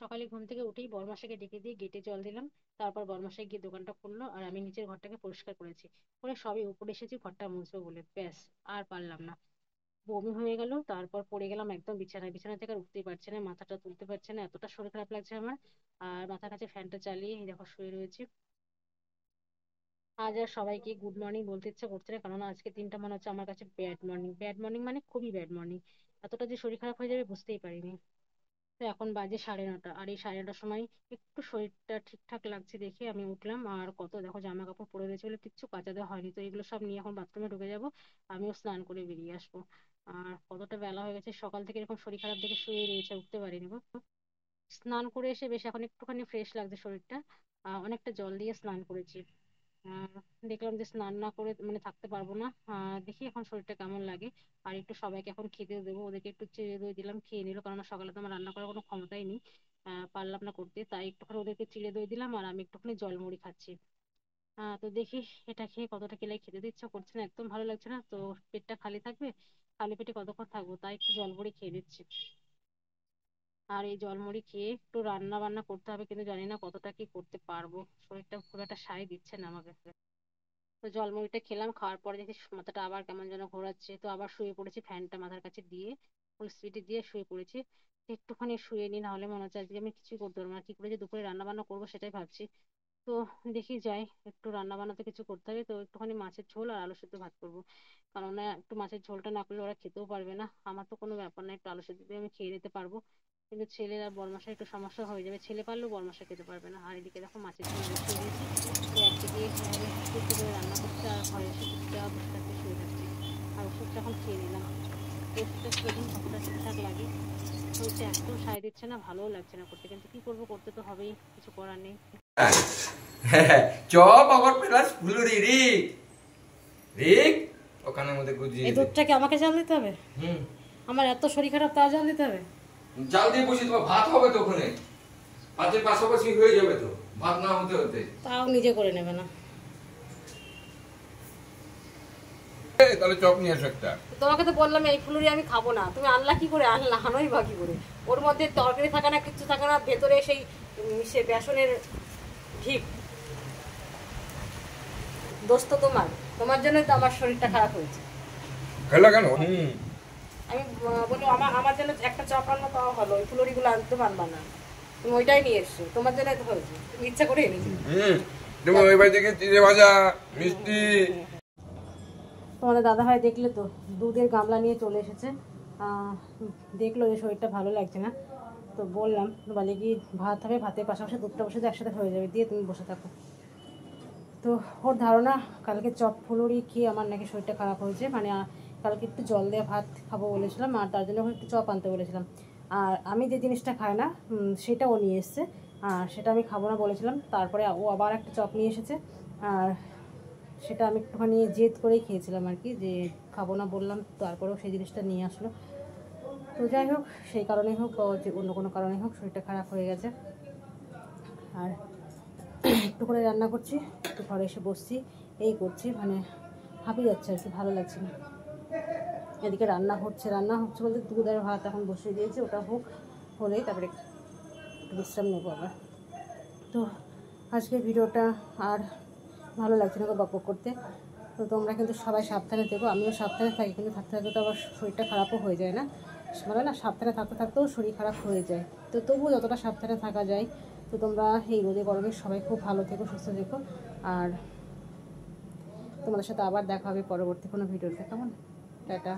সকালে ঘুম থেকে উঠেই বরমাসাকে ডেকে দিয়ে গেটে জল দিলাম। তারপর বরমাসাই গিয়ে দোকানটা খুললো আর আমি নিচের ঘরটাকে পরিষ্কার করেছি। করে সবই উপরে এসেছি ঘরটা মুছবো বলে, ব্যাস আর পারলাম না। বমি হয়ে গেল, তারপর পড়ে গেলাম একদম বিছানায়। বিছানা থেকে আর উঠতেই পারছি না, মাথাটা তুলতে পারছি না, এতটা শরীর খারাপ লাগছে আমার। আর মাথার কাছে ফ্যানটা চালিয়ে এই দেখো শুয়ে রয়েছে। আজ আর সবাইকে গুড মর্নিং বলতে ইচ্ছা করছে না, কারণ আজকে দিনটা মনে হচ্ছে আমার কাছে ব্যাড মর্নিং। ব্যাড মর্নিং মানে খুবই ব্যাড মর্নিং। এতটা যে শরীর খারাপ হয়ে যাবে বুঝতেই পারিনি। তো এখন বাজে 9:30, আর এই 9:30টার সময় একটু শরীরটা ঠিকঠাক লাগছে দেখে আমি উঠলাম। আর কত দেখো জামা কাপড় পরে রয়েছে বলে কিচ্ছু কাচা দেওয়া হয়নি, তো এগুলো সব নিয়ে এখন বাথরুমে ঢুকে যাব। আমিও স্নান করে বেরিয়ে আসবো। আর কতটা বেলা হয়ে গেছে, সকাল থেকে এরকম শরীর খারাপ দেখে শুয়ে রয়েছে, উঠতে পারিনি গো। স্নান করে এসে বেশ এখন একটুখানি ফ্রেশ লাগছে শরীরটা। অনেকটা জল দিয়ে স্নান করেছি। আহ দেখলাম যে স্নান না করে মানে থাকতে পারবো না। দেখি এখন শরীরটা কেমন লাগে। আর একটু সবাইকে এখন খেতে দেবো, ওদেরকে একটু চিড়ে দই দিলাম, খেয়ে নিল, কারণ সকালে তো আমার রান্না করার কোনো ক্ষমতাই নেই। পারলাম না করতে, তাই একটুখানি ওদেরকে চিড়ে দই দিলাম আর আমি একটুখানি জলমুড়ি খাচ্ছি। তো দেখি এটা খেয়ে কতটা খেলে, খেতে তো ইচ্ছা করছে না, একদম ভালো লাগছে না তো। পেটটা খালি থাকবে, খালি পেটে কতক্ষণ থাকবো, তাই একটু জলমুড়ি খেয়ে দিচ্ছি। আর এই জলমুড়ি খেয়ে একটু রান্না বান্না করতে হবে, কিন্তু জানি না কতটা কি করতে পারবো। শরীরটা খুব একটা সায় দিচ্ছে না আমাকে। তো জলমুড়িটা খেলাম, খাওয়ার পরে দেখি মাথাটা আবার কেমন যেন ঘোরাচ্ছে, তো আবার শুয়ে পড়েছি ফ্যানটা মাথার কাছে দিয়ে, ফুল স্পিডে দিয়ে শুয়ে পড়েছি। একটুখানি শুয়ে নি, নাহলে মনে হচ্ছে আজকে আমি কিছুই করতে পারবো না। কি করে যে দুপুরে রান্না বান্না করবো সেটাই ভাবছি। তো দেখি যাই, একটু রান্না বান্না তো কিছু করতে হবে, তো একটুখানি মাছের ঝোল আর আলু সেদ্ধ ভাত করবো। কারণ একটু মাছের ঝোলটা না করলে ওরা খেতেও পারবে না। আমার তো কোনো ব্যাপার না, একটু আলু সেদ্ধ দিয়ে আমি খেয়ে নিতে পারবো। কিন্তু ছেলের আর বড়মাসার একটু সমস্যা হয়ে যাবে, ছেলে পারলেও বড়মাসা খেতে পারবে না। আর এদিকে দেখো মাছের ঝোল বসিয়ে দিয়েছি। তো একদিকে এভাবে একটু একটু করে রান্না করছে আর ঘরে এসে চুপচাপ বসে থাকতে শুয়ে থাকছে। আর ওষুধটা এখন খেয়ে নিলাম। তো ওষুধটা খেয়ে দিন কতটা ঠিকঠাক লাগে। শরীরটা একদম সায় দিচ্ছে না, ভালোও লাগছে না করতে, কিন্তু কি করবো, করতে তো হবেই, কিছু করার নেই। চপ আবার প্লাস ফুলুরি রিক রিক ওখানের মধ্যে গুজিয়ে এই দে। দুধটা কি আমাকে জাল দিতে হবে? হুম, আমার এত শরীর খারাপ, তাও জাল দিতে হবে? জাল দিয়ে বসি, তোমার ভাত হবে তো ওখানে, ভাতের পাশাপাশি হয়ে যাবে তো, ভাত না হতে হতে। তাও নিজে করে নেবে না? তাহলে চপ নিয়ে আসো একটা। তোমাকে তো বললাম এই ফুলুরি আমি খাবো না, তুমি আনলা কি করে, আনলা আনোই বা কি করে? ওর মধ্যে তরকারি থাকে না, কিচ্ছু থাকে না, ভেতরে সেই সে বেসনের ঢিপ। দোষ তো তোমার, তোমার জন্যই তো আমার শরীরটা খারাপ হয়েছে। খেলা কেন? হুম, আমি বলি আমার আমার জন্য একটা চপ আনলো তাও হলো, ওই ফুলুরিগুলো আনতে পারবা না। তুমি ওইটাই নিয়ে এসছো, তোমার জন্যই তো হয়েছে, তুমি ইচ্ছা করে এনেছো। হুম, তুমি ওই বাড়ি থেকে চিড়ে ভাজা মিষ্টি। তোমাদের দাদা ভাই দেখলে তো, দুধের গামলা নিয়ে চলে এসেছে। আহ, দেখলো যে শরীরটা ভালো লাগছে না, তো বললাম বলে কি ভাত হবে, ভাতের পাশাপাশি দুধটা বসে তো একসাথে হয়ে যাবে, দিয়ে তুমি বসে থাকো। তো ওর ধারণা কালকে চপ ফুলুরি খেয়ে আমার নাকি শরীরটা খারাপ হয়েছে, মানে কালকে একটু জল দেওয়া ভাত খাবো বলেছিলাম, আর তার জন্য ওকে একটু চপ আনতে বলেছিলাম। আর আমি যে জিনিসটা খাই না সেটা ও নিয়ে এসছে, আর সেটা আমি খাবো না বলেছিলাম। তারপরে ও আবার একটা চপ নিয়ে এসেছে, আর সেটা আমি একটুখানি জেদ করেই খেয়েছিলাম আর কি, যে খাবো না বললাম, তারপরেও সেই জিনিসটা নিয়ে আসলো। তো যাই হোক, সেই কারণেই হোক বা যে অন্য কোনো কারণেই হোক শরীরটা খারাপ হয়ে গেছে। আর একটু করে রান্না করছি, একটু ঘরে এসে বসছি, এই করছি, মানে হাঁপিয়ে যাচ্ছে আর কি, ভালো লাগছে না। এদিকে রান্না হচ্ছে বলতে দুধ আর ভাত এখন বসিয়ে দিয়েছি, ওটা হোক, হলেই তারপরে একটু বিশ্রাম নেবো আবার। তো আজকের ভিডিওটা আর ভালো লাগছে না গল্প করতে। তো তোমরা কিন্তু সবাই সাবধানে থেকো, আমিও সাবধানে থাকি, কিন্তু থাকতে থাকতে তো আবার শরীরটা খারাপও হয়ে যায় না, মানে না সাবধানে থাকতে থাকতেও শরীর খারাপ হয়ে যায়। তো তবুও যতটা সাবধানে থাকা যায়। তো তোমরা এই রোদে গরমে সবাই খুব ভালো থেকো, সুস্থ থেকো। আর তোমাদের সাথে আবার দেখা হবে পরবর্তী কোনো ভিডিওতে, কেমন? টাটা।